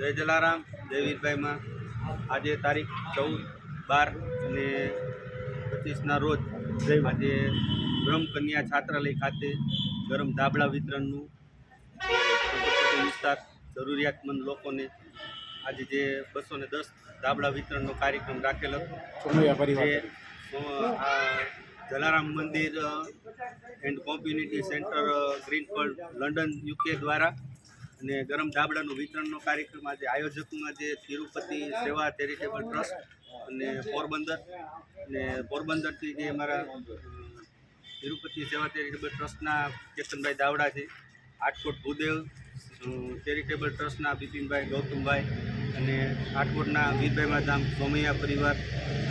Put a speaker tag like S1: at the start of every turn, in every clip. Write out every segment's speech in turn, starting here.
S1: જય જલારામ, જય વીરભાઈમાં. આજે તારીખ 14/12/25ના રોજ આજે બ્રહ્મકન્યા છાત્રાલય ખાતે ગરમ ધાબળા વિતરણનું વિસ્તાર જરૂરિયાતમંદ લોકોને આજે જે 210 ધાબળા વિતરણનો કાર્યક્રમ રાખેલ હતો. જે જલારામ મંદિર and community centre greenfield London UK દ્વારા અને ગરમ ધાબળાનું વિતરણનો કાર્યક્રમ આજે આયોજકમાં જે તિરુપતિ સેવા ચેરિટેબલ ટ્રસ્ટ અને પોરબંદરથી જે અમારા તિરુપતિ સેવા ચેરિટેબલ ટ્રસ્ટના કેતનભાઈ દાવડા છે, આટકોટ ભૂદેવ ચેરિટેબલ ટ્રસ્ટના બિપિનભાઈ ગૌતમભાઈ અને આટકોટના વીરભાઈ ધામ સોમૈયા પરિવાર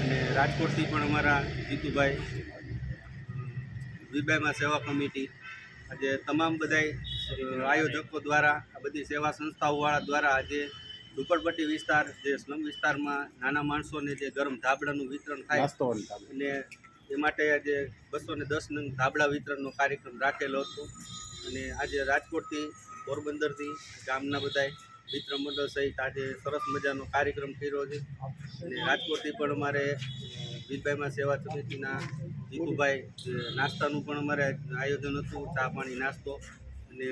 S1: અને રાજકોટથી પણ અમારા જીતુભાઈ વીરભાઈમાં સેવા કમિટી, આજે તમામ બધાય આયોજકો દ્વારા આ બધી સેવા સંસ્થાઓવાળા દ્વારા આજે ઝુંપડપટ્ટી વિસ્તાર જે સ્લમ વિસ્તારમાં નાના માણસોને જે ગરમ ધાબળાનું વિતરણ થાય અને એ માટે આજે 210 નંગ ધાબળા વિતરણનો કાર્યક્રમ રાખેલો હતો. અને આજે રાજકોટથી પોરબંદરથી ગામના બધાય મિત્ર મંડળ સહિત આજે સરસ મજાનો કાર્યક્રમ કર્યો છે. અને રાજકોટથી પણ અમારે વીરભાઈમાં સેવા સમિતિના જીતુભાઈ નાસ્તાનું પણ અમારે આયોજન હતું, ચા પાણી નાસ્તો. અને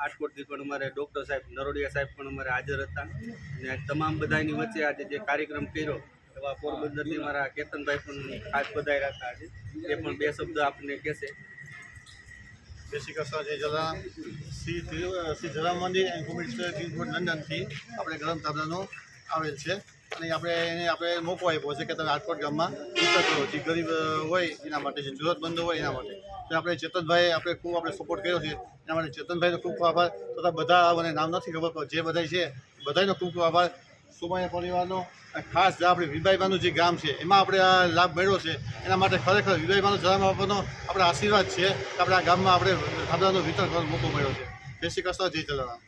S1: આટકોટથી પણ અમારે ડૉક્ટર સાહેબ નરોડિયા સાહેબ પણ અમારે હાજર હતા. અને તમામ બધાની વચ્ચે આજે જે કાર્યક્રમ કર્યો એવા પોરબંદરથી અમારા કેતનભાઈ પણ ખાસ બધાય હતા. આજે એ પણ બે શબ્દ આપણને કહેશે.
S2: જય શ્રી કૃષ્ણ, જય જલારામ. શ્રી જલારામ મંદિર એન્ડ કોમ્યુનિટી ગ્રીનફિલ્ડ લંડનથી આપણે ગરમ ધાબળાનો આવેલ છે અને આપણે મોકો આપ્યો છે કે તમે રાજકોટ ગામમાં વિતરણ કરો, જે ગરીબ હોય એના માટે, જે જરૂરતમંદ હોય એના માટે. તો આપણે ચેતનભાઈ ખૂબ સપોર્ટ કર્યો છે, એના માટે ચેતનભાઈનો ખૂબ આભાર. તથા બધા મને નામ નથી ખબર પણ જે બધા છે બધાનો ખૂબ આભાર. સોમૈયા પરિવારનો ખાસ જે આપણે વીરભાઈમાનું જે ગામ છે એમાં આપણે આ લાભ મેળવ્યો છે, એના માટે ખરેખર વીરભાઈમાનું જલારામ બાપાનો આપણે આશીર્વાદ છે કે આપણે આ ગામમાં આપણે ધાબળાનું વિતરણ કરવાનો મોકો મળ્યો છે. જય શ્રી કૃષ્ણ, જય જલારામ.